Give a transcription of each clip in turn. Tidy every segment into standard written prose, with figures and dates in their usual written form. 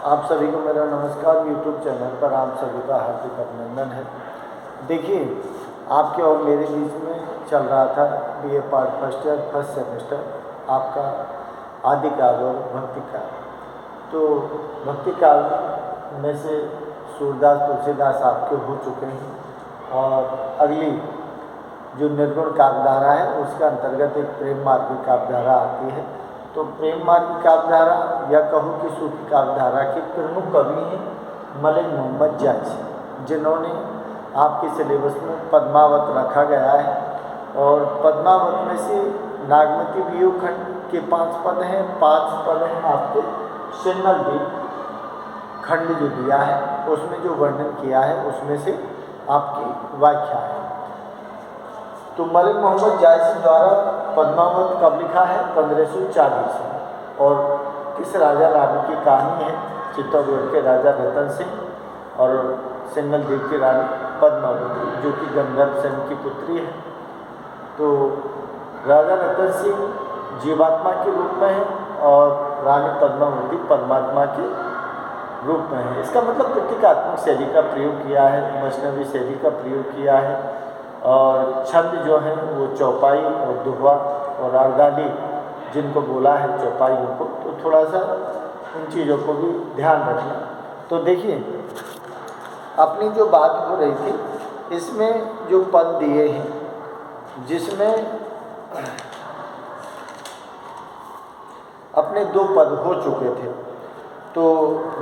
आप सभी को मेरा नमस्कार। यूट्यूब चैनल पर आप सभी का हार्दिक अभिनंदन है। देखिए, आपके और मेरे बीच में चल रहा था BA part first year first semester आपका आदि काव्य और भक्ति काव्य। तो भक्ति काव्य में से सूरदास तुलसीदास आपके हो चुके हैं और अगली जो निर्गुण काव्यधारा है उसका अंतर्गत एक प्रेम मार्ग की काव्यधारा आती है। तो प्रेम मार्ग की काव्यधारा या कहूँ कि सूफी काव्यधारा के प्रमुख कवि हैं मलिक मोहम्मद जायसी, जिन्होंने आपके सिलेबस में पद्मावत रखा गया है। और पद्मावत में से नागमती वियोग खंड के 5 पद हैं, 5 पद हैं आपके सिन्नल द्वीप खंड जो दिया है उसमें जो वर्णन किया है उसमें से आपकी व्याख्या है। तो मलिक मोहम्मद जायसी द्वारा पद्मावत कब लिखा है? 1540 में। और किस राजा रानी की कहानी है? चित्तौड़गढ़ के राजा रतन सिंह और सिन्नल द्वीप की रानी पद्मावती, जो कि गंधर्व सेन की पुत्री है। तो राजा रतन सिंह जीवात्मा के रूप में है और रानी पद्मावती परमात्मा के रूप में है। इसका मतलब प्रतीकात्मक शैली का प्रयोग किया है, वैष्णवी शैली का प्रयोग किया है। और छंद जो है वो चौपाई और दुहा और अर्दाली जिनको बोला है चौपाइयों को, तो थोड़ा सा उन चीज़ों को भी ध्यान रखना। तो देखिए, अपनी जो बात हो रही थी इसमें जो पद दिए हैं जिसमें अपने 2 पद हो चुके थे, तो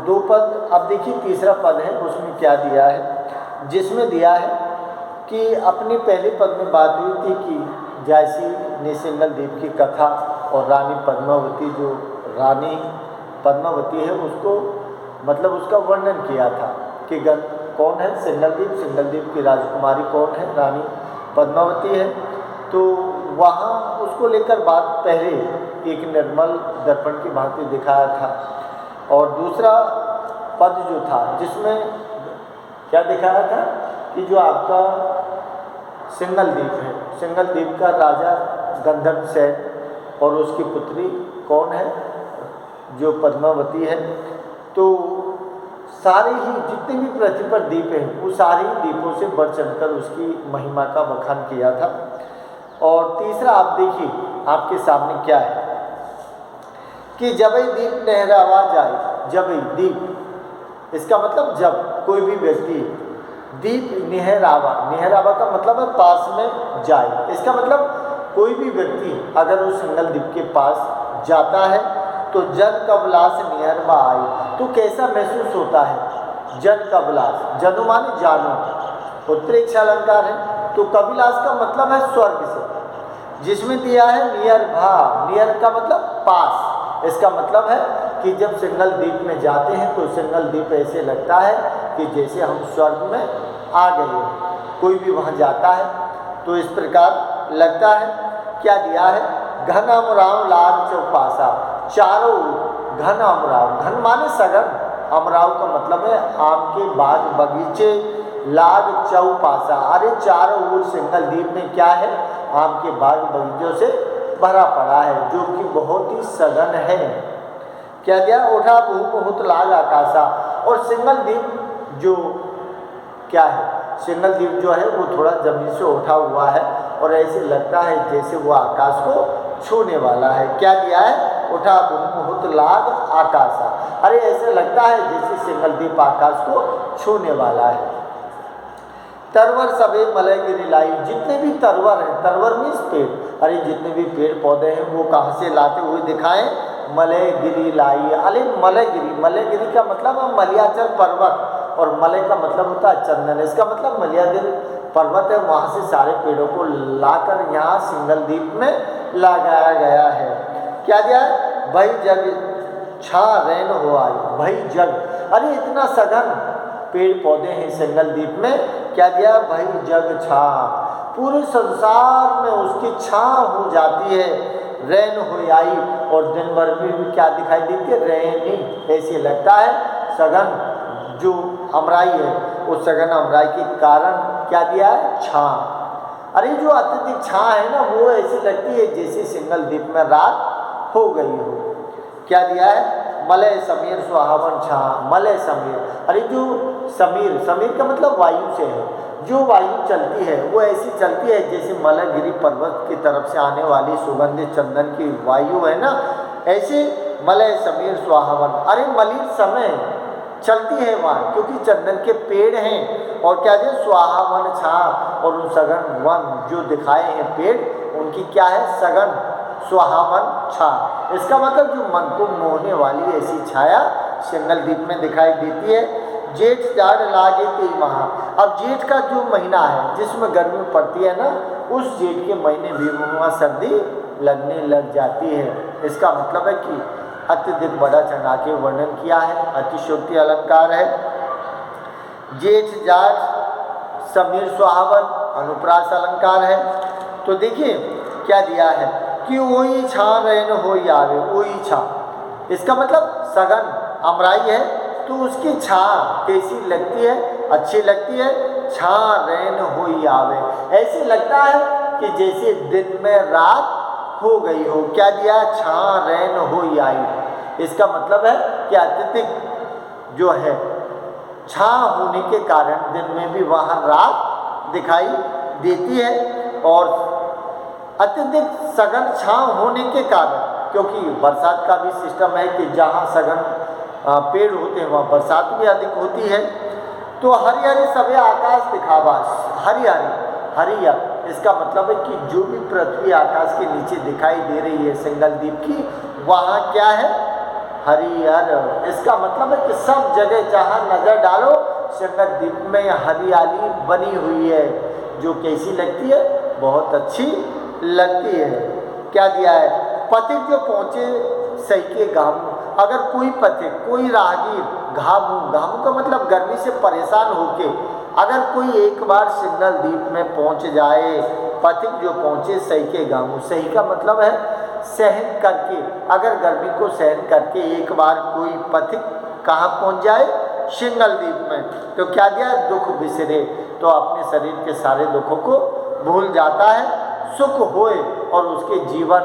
2 पद अब देखिए तीसरा पद है उसमें क्या दिया है, जिसमें दिया है कि अपने पहले पद में बात हुई थी कि जायसी ने सिन्नल द्वीप की कथा और रानी पद्मावती, जो रानी पद्मावती है उसको मतलब उसका वर्णन किया था कि कौन है सिन्नल द्वीप की राजकुमारी कौन है? रानी पद्मावती है। तो वहाँ उसको लेकर बात पहले एक निर्मल दर्पण की भांति दिखाया था। और दूसरा पद जो था जिसमें क्या दिखाया था कि जो आपका सिन्नल द्वीप है, सिन्नल द्वीप का राजा गंधर्व सेन और उसकी पुत्री कौन है? जो पद्मावती है। तो सारे ही जितने भी पृथ्वी पर द्वीप हैं वो सारे ही द्वीपों से बढ़ चढ़कर उसकी महिमा का बखान किया था। और तीसरा आप देखिए आपके सामने क्या है कि जब द्वीप नहरावा जाए, जब द्वीप, इसका मतलब जब कोई भी व्यक्ति द्वीप निहरावा का मतलब है पास में जाए। इसका मतलब कोई भी व्यक्ति अगर उस सिन्नल द्वीप के पास जाता है तो जन कबलास निहरवा आए, तो कैसा महसूस होता है? जन कबलास, जनु माने जानो, उत्प्रेक्षा अलंकार है। तो कबिलास का मतलब है स्वर्ग से, जिसमें दिया है नियर भा, नियर का मतलब पास। इसका मतलब है कि जब सिन्नल द्वीप में जाते हैं तो सिन्नल द्वीप ऐसे लगता है कि जैसे हम स्वर्ग में आ गए। कोई भी वहाँ जाता है तो इस प्रकार लगता है। क्या दिया है? घन अमराव लाग चौपासा, चारों घन अमराव, घन माने सघन, अमराव का मतलब है आम के बाग बगीचे, लाग चौपासा, अरे चारों ओर सिन्नल द्वीप में क्या है? आम के बाग बगीचों से भरा पड़ा है, जो कि बहुत ही सघन है। क्या दिया? उठा बहुत लाग आकाशा। और सिन्नल द्वीप जो क्या है? सिन्नल द्वीप जो है वो थोड़ा जमीन से उठा हुआ है और ऐसे लगता है जैसे वो आकाश को छूने वाला है। क्या दिया है? उठा बहुत लाग आकाशा, अरे ऐसे लगता है जैसे सिन्नल द्वीप आकाश को छूने वाला है। तरवर सबे मलय गिरी लाई, जितने भी तरवर हैं, तरवर मीन्स पेड़, अरे जितने भी पेड़ पौधे हैं वो कहाँ से लाते हुए दिखाएं? मलय गिरी लाई। अरे मलय गिरी का मतलब है मलयाचल पर्वत, और मलय का मतलब होता है चंदन। इसका मतलब मलयाचल पर्वत है, वहाँ से सारे पेड़ों को लाकर यहाँ सिन्नल द्वीप में लगाया गया है। क्या दिया है? भाई जग छा रैन हो आई, भाई जग, अरे इतना सघन पेड़ पौधे हैं सिन्नल द्वीप में। क्या दिया? भाई जग छा, पूरे संसार में उसकी छां हो जाती है। रैन हो आई, और दिन भर में क्या दिखाई देती है? रैनी, ऐसे लगता है सघन जो अमराई है उस सघन अमराई के कारण क्या दिया है? छां। अरे जो अत्यधिक छां है ना वो ऐसी लगती है जैसे सिन्नल द्वीप में रात हो गई हो। क्या दिया है? मलय समीर सुहावन छा, मलय समीर, अरे जो समीर, समीर का मतलब वायु से है, जो वायु चलती है वो ऐसी चलती है जैसे मलयगिरी पर्वत की तरफ से आने वाली सुगंधित चंदन की वायु है ना, ऐसे मलय समीर सुहावन। अरे मलिर समय चलती है वहाँ, क्योंकि चंदन के पेड़ हैं, और क्या है सुहावन छा, और उन सघन वन जो दिखाए हैं पेड़, उनकी क्या है सघन सुहावन छा। इसका मतलब जो मन को मोहने वाली ऐसी छाया सिंगल द्वीप में दिखाई देती है। जेठ जाड़ लागे ते महा, अब जेठ का जो महीना है जिसमें गर्मी पड़ती है ना, उस जेठ के महीने भी वहाँ सर्दी लगने लग जाती है। इसका मतलब है कि अत्यधिक बड़ा चढ़ा के वर्णन किया है, अतिशयोक्ति अलंकार है। जेठ जाड़ समीर सुहावन अनुप्रास अलंकार है। तो देखिए क्या दिया है कि ओई छा रैन हो आवे, ओई छा, इसका मतलब सघन अमराई है तो उसकी छा कैसी लगती है, अच्छी लगती है। छा रैन हो आवे, ऐसे लगता है कि जैसे दिन में रात हो गई हो। क्या दिया, छा रैन हो आई, इसका मतलब है कि अत्यधिक जो है छा होने के कारण दिन में भी वहाँ रात दिखाई देती है, और अत्यधिक सघन छांव होने के कारण, क्योंकि बरसात का भी सिस्टम है कि जहाँ सघन पेड़ होते हैं वहाँ बरसात भी अधिक होती है। तो हरिहरी सभे आकाश दिखावा, हरिहरी हरियर, इसका मतलब है कि जो भी पृथ्वी आकाश के नीचे दिखाई दे रही है सिंगल द्वीप की, वहाँ क्या है हरियर। इसका मतलब है कि सब जगह जहाँ नज़र डालो सिंगल द्वीप में हरियाली बनी हुई है, जो कैसी लगती है, बहुत अच्छी लगती है। क्या दिया है, पथिक जो पहुँचे सही के घामू, अगर कोई पथिक कोई राहगीर घामू, घामू का मतलब गर्मी से परेशान होके अगर कोई एक बार सिंगल द्वीप में पहुँच जाए, पथिक जो पहुँचे सही के घामू, सही का मतलब है सहन करके, अगर गर्मी को सहन करके एक बार कोई पथिक कहाँ पहुँच जाए सिंगल द्वीप में, तो क्या दिया, दुख बिसरे, तो अपने शरीर के सारे दुखों को भूल जाता है, सुख होए, और उसके जीवन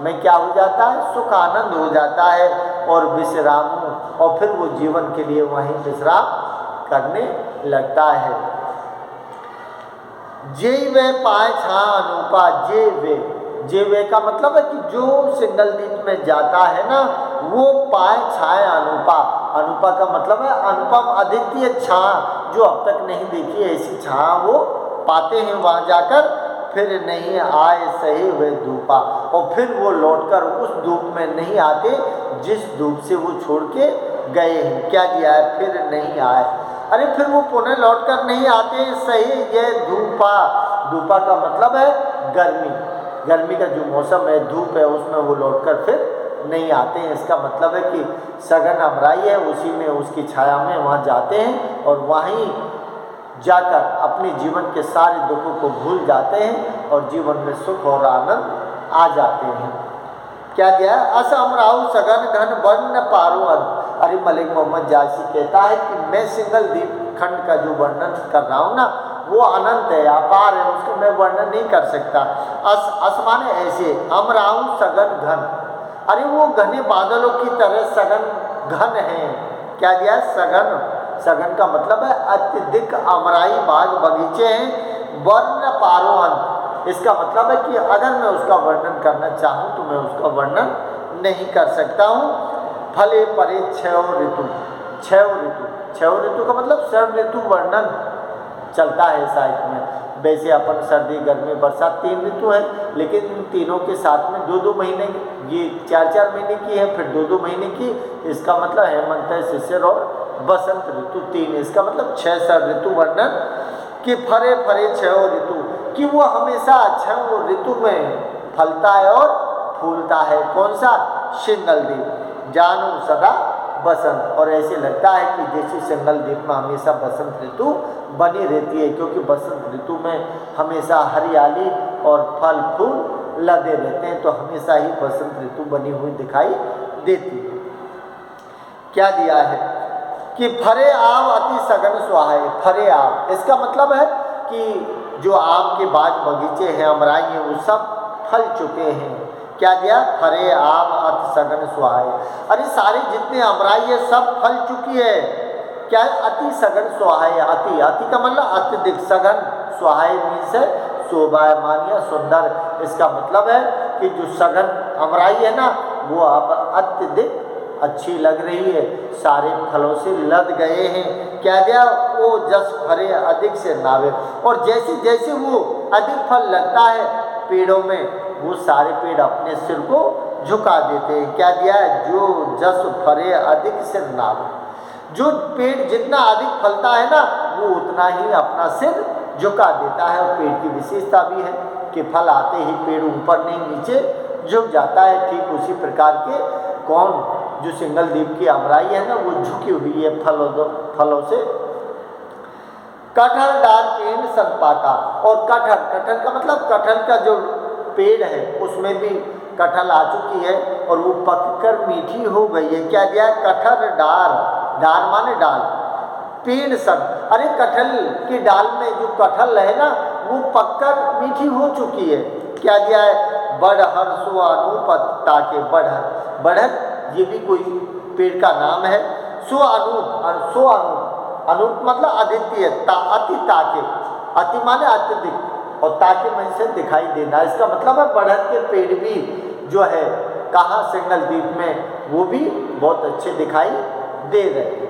में क्या हो जाता है, सुख आनंद हो जाता है, और विश्रामू, और फिर वो जीवन के लिए वहीं विश्राम करने लगता है। जे वे पाए छा अनुपा, जे वे का मतलब है कि जो सिंगल द्वीप में जाता है ना, वो पाए छाए अनुपा, अनुपा का मतलब है अनुपम अद्वितीय छा, जो अब तक नहीं देखी ऐसी छा वो पाते हैं वहाँ जाकर, फिर नहीं आए सही हुए धूपा, और फिर वो लौटकर उस धूप में नहीं आते जिस धूप से वो छोड़ के गए हैं। क्या दिया है, फिर नहीं आए, अरे फिर वो पुनः लौटकर नहीं आते सही ये धूपा, धूपा का मतलब है गर्मी, गर्मी का जो मौसम है धूप है उसमें वो लौटकर फिर नहीं आते हैं। इसका मतलब है कि सघन अमराई है, उसी में उसकी छाया में वहाँ जाते हैं, और वहीं जाकर अपने जीवन के सारे दुखों को भूल जाते हैं, और जीवन में सुख और आनंद आ जाते हैं। क्या दिया, अस अमराऊ सघन घन वर्ण पारो। अरे मलिक मोहम्मद जासी कहता है कि मैं सिंगल द्वीप खंड का जो वर्णन कर रहा हूँ ना, वो अनंत है, अपार है, उसको मैं वर्णन नहीं कर सकता। अस माने ऐसे, अमराऊ सघन घन, अरे वो घने बादलों की तरह सघन घन है। क्या दिया, सघन, सघन का मतलब है अत्यधिक अमराई बाग बगीचे हैं, वर्ण पारोहन, इसका मतलब है कि अगर मैं उसका वर्णन करना चाहूँ तो मैं उसका वर्णन नहीं कर सकता हूँ। फले परे छह ऋतु, छह ऋतु, छह ऋतु का मतलब सर्व ऋतु वर्णन चलता है साहित्य में। वैसे अपन सर्दी गर्मी बरसात 3 ऋतु है, लेकिन इन तीनों के साथ में 2-2 महीने, ये 4-4 महीने की है, फिर 2-2 महीने की, इसका मतलब हेमंत, शिशिर और बसंत ऋतु 3, इसका मतलब 6 सर्व ऋतु वर्णन कि फरे फरे छह ऋतु, कि वो हमेशा 6 ऋतु में फलता है और फूलता है। कौन सा, सिंगल द्वीप, जानू सदा बसंत, और ऐसे लगता है कि जैसे सिंगल द्वीप में हमेशा बसंत ऋतु बनी रहती है, क्योंकि बसंत ऋतु में हमेशा हरियाली और फल फूल लदे रहते हैं, तो हमेशा ही बसंत ऋतु बनी हुई दिखाई देती है। क्या दिया है कि फरे आम अति सघन सुहाए, फरे आम, इसका मतलब है कि जो आम के बाग बगीचे हैं, अमराई हैं, वो सब फल चुके हैं। क्या दिया? फरे आम अति सघन सुहाए। अरे सारे जितने अमराई है सब फल चुकी है। क्या है? अति सघन सुहाए। अति, अति का मतलब अत्यधिक, सघन, सुहाए मीन्स है शोभायमान या सुंदर। इसका मतलब है कि जो सघन अमराई है ना वो अब अत्यधिक अच्छी लग रही है, सारे फलों से लद गए हैं। क्या दिया? वो जस फरे अधिक से नावे। और जैसे जैसे वो अधिक फल लगता है पेड़ों में, वो सारे पेड़ अपने सिर को झुका देते हैं। क्या दिया है? जो जस फरे अधिक से नावे। जो पेड़ जितना अधिक फलता है ना वो उतना ही अपना सिर झुका देता है। और पेड़ की विशेषता भी है कि फल आते ही पेड़ ऊपर नहीं नीचे झुक जाता है। ठीक उसी प्रकार के कौन जो सिंगल द्वीप की अमराई है ना वो झुकी हुई है फलों से। कटहल डाल पेड़ संपाका। और कटहल का मतलब कटहल का जो पेड़ है उसमें भी कटहल आ चुकी है और वो पककर मीठी हो गई है। क्या दिया? कटहल डार माने डाल, पेड़ सन। अरे कटहल की डाल में जो कटहल है ना वो पककर मीठी हो चुकी है। क्या दिया है? बढ़हर सो अनूप ताके। बढ़हर ये भी कोई पेड़ का नाम है। सो अनूप, अनूप मतलब अद्वितीय, अति ताके, अति माने अत्यधिक और ताके में से दिखाई देना। इसका मतलब है बढ़हर के पेड़ भी जो है कहाँ सिंगल द्वीप में वो भी बहुत अच्छे दिखाई दे रहे हैं।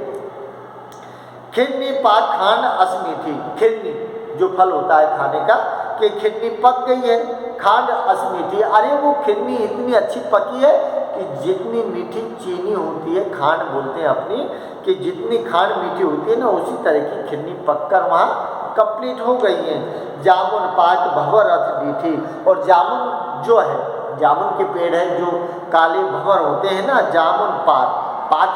खिन्नी पाक खान असमीठी। खिन्नी जो फल होता है खाने का, कि खिन्नी पक गई है, खांड असमीठी। अरे वो खिन्नी इतनी अच्छी पकी है कि जितनी मीठी चीनी होती है, खांड बोलते हैं अपनी, कि जितनी खांड मीठी होती है ना उसी तरह की खिन्नी पककर वहाँ कंप्लीट हो गई है। जामुन पाक भंवर अथ मीठी। और जामुन जो है, जामुन के पेड़ है जो काले भंवर होते हैं ना, जामुन पाक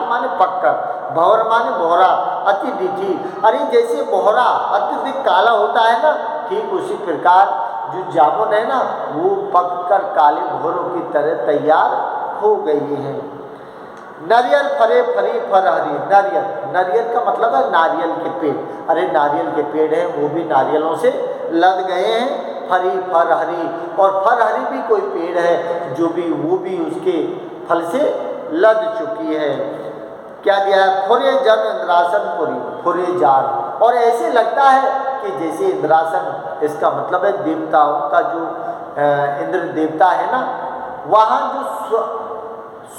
माने पककर, भंवर माने बोहरा, अति मीठी। अरे जैसे बोहरा अत्यधिक काला होता है ना, ठीक उसी प्रकार जो जामुन है ना वो पककर काले भंवरों की तरह तैयार हो गई है। नारियल फरे फरी फर हरी। नारियल का मतलब है नारियल के पेड़। अरे नारियल के पेड़ हैं वो भी नारियलों से लद गए हैं। फरी फर हरी, और फर हरी भी कोई पेड़ है जो भी वो भी उसके फल से लद चुकी है। क्या दिया है? फुरे जन इंद्रासन पुरी, फुरे जान। और ऐसे लगता है कि जैसे इंद्रासन, इसका मतलब है देवताओं का जो इंद्र देवता है ना, वहाँ जो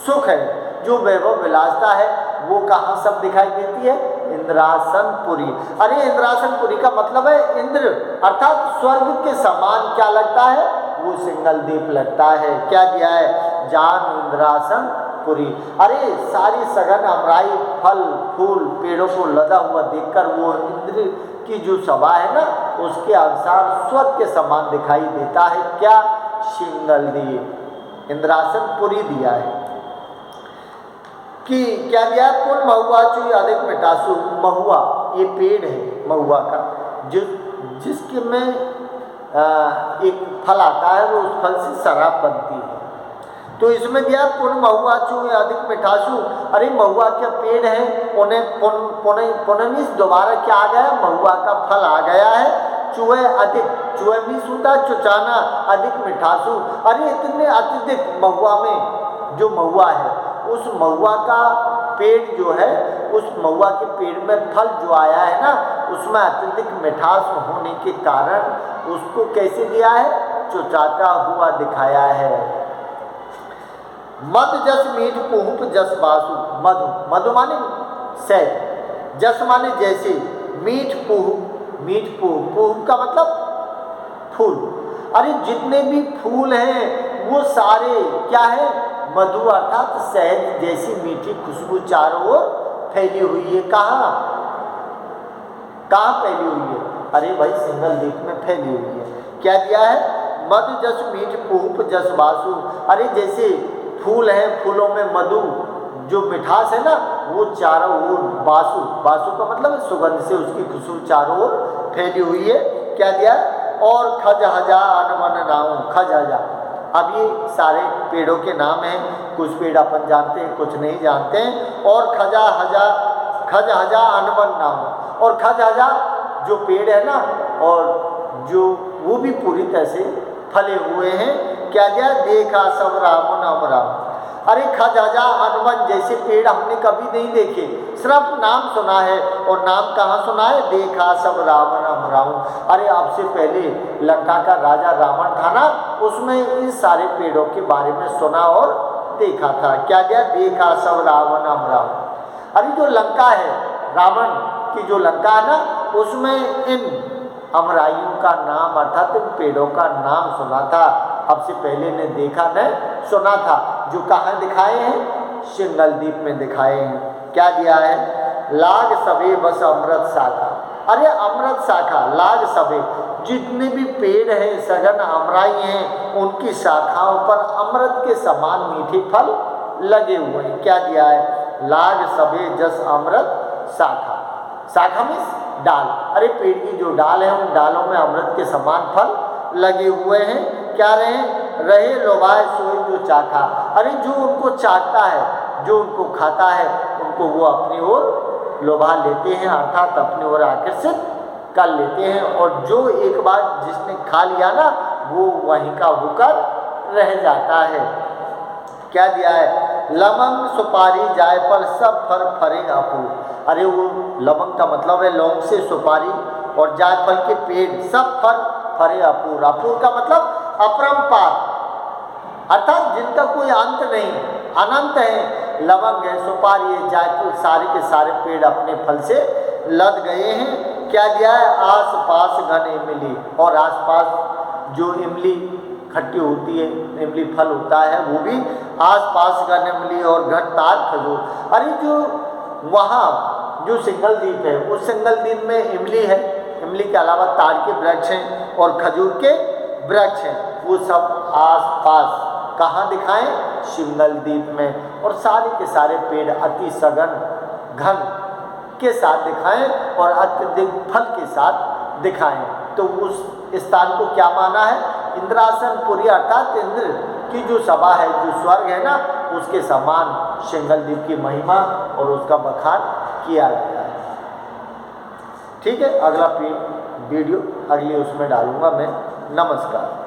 सुख है, जो वैभव विलासता है वो कहाँ सब दिखाई देती है? इंद्रासनपुरी। अरे इंद्रासनपुरी का मतलब है इंद्र, अर्थात स्वर्ग के समान क्या लगता है? वो सिंगल द्वीप लगता है। क्या दिया है? जान इंद्रासनपुरी। अरे सारी सघन अमराई फल फूल पेड़ों को लदा हुआ देखकर वो इंद्र की जो सभा है ना उसके अनुसार स्वर्ग के समान दिखाई देता है। क्या? सिंगल द्वीप, इंद्रासनपुरी दिया है। कि क्या दिया? पुन महुआ चुई अधिक मिटासु। महुआ ये पेड़ है महुआ का, जिसके में एक फल आता है, वो उस फल से शराब बनती है। तो इसमें दिया पुन महुआ चुई अधिक मिठासु। अरे महुआ के पेड़ है, उन्हें पुनः दोबारा क्या आ गया? महुआ का फल आ गया है। चूहे अधिक, चूहे भी सुधा चुचाना, अधिक मिठासु। अरे इतने अत्यधिक महुआ में जो महुआ है, उस महुआ का पेड़ जो है, उस महुआ के पेड़ में फल जो आया है ना उसमें अत्यधिक मिठास होने के कारण उसको कैसे दिया है? चुचाता हुआ दिखाया है। मद जस मीठ पुहुप जस बासु। मधु, मधु माने शहद, जस माने जैसे, मीठ पुहुप का मतलब फूल। अरे जितने भी फूल हैं वो सारे क्या है? मधु अर्थात शहद जैसी मीठी खुशबू चारों ओर फैली हुई है। कहाँ फैली हुई है? अरे भाई सिंगल द्वीप में फैली हुई है। क्या दिया है? मधु जस मीठ पुहुप जस बासु। अरे जैसे फूल हैं, फूलों में मधु जो मिठास है ना वो चारों ओर, बासु का मतलब सुगंध से उसकी खुशबू चारों ओर फैली हुई है। क्या दिया? और खजहजा अनवन नाऊ। खजहजा, अब ये सारे पेड़ों के नाम हैं, कुछ पेड़ अपन जानते हैं कुछ नहीं जानते हैं। और खजहजा अनवन नाऊ। और खजहजा जो पेड़ है ना, और जो वो भी पूरी तरह से फले हुए हैं। क्या दिया, देखा सब राम नाम राम। अरे खजाजा हनुमान जैसे पेड़ हमने कभी नहीं देखे, सिर्फ नाम सुना है, और नाम कहाँ सुना है, देखा सब राम नाम राम। अरे आपसे पहले लंका का राजा रावण था ना, उसमें इन सारे पेड़ों के बारे में सुना और देखा था। क्या दिया, देखा सब राम नाम राम। अरे जो लंका है, रावण की जो लंका है ना, उसमें इन अमराइयों का नाम अर्थात इन पेड़ों का नाम सुना था, अब से पहले ने देखा न सुना था। जो कहाँ दिखाए हैं, सिंगलदीप में दिखाए हैं। क्या दिया है, लाग सबे बस अमृत शाखा। अरे अमृत शाखा, लाग सबे, जितने भी पेड़ हैं सघन अमराई हैं, उनकी शाखाओं पर अमृत के समान मीठे फल लगे हुए हैं। क्या दिया है, लाग सबे जस अमृत शाखा। शाखा में डाल, अरे पेड़ की जो डाल है उन डालों में अमृत के समान फल लगे हुए हैं। क्या रहे लोभाए सोए जो चाखा। अरे जो उनको चाहता है, जो उनको खाता है, उनको वो अपनी ओर लोभा लेते हैं, अर्थात अपनी ओर आकर्षित कर लेते हैं। और जो एक बार जिसने खा लिया ना, वो वहीं का होकर रह जाता है। क्या दिया है, लवंग सुपारी जायफल सब फर फरे अपू। अरे वो लवंग का मतलब है लौंग से सुपारी, और जायफल के पेड़ सब फर फरे अपूर। अपूर का मतलब अपरंपार, अर्थात जिनका कोई अंत नहीं, अनंत है। लवंग है, सुपारी है, जायफल, सारे के सारे पेड़ अपने फल से लद गए हैं। क्या दिया है, आस पास घन इमली, और आस पास जो इमली खट्टी होती है, इमली फल होता है, वो भी आस पास घन इमली और घन तार खजूर। अरे जो वहाँ जो सिंगलदीप है, उस सिंगलदीप में इमली है, इमली के अलावा ताड़ के वृक्ष हैं और खजूर के वृक्ष हैं, वो सब आस पास कहाँ दिखाएं, सिंगलदीप में। और सारे के सारे पेड़ अति सघन घन के साथ दिखाएं और अत्यधिक फल के साथ दिखाएं। तो उस स्थान को क्या माना है, इंद्रासनपुरी, अर्थात इंद्र की जो सभा है, जो स्वर्ग है ना, उसके समान सिंगलदीप की महिमा और उसका बखान किया गया है। ठीक है, अगला वीडियो अगली उसमें डालूंगा मैं। नमस्कार।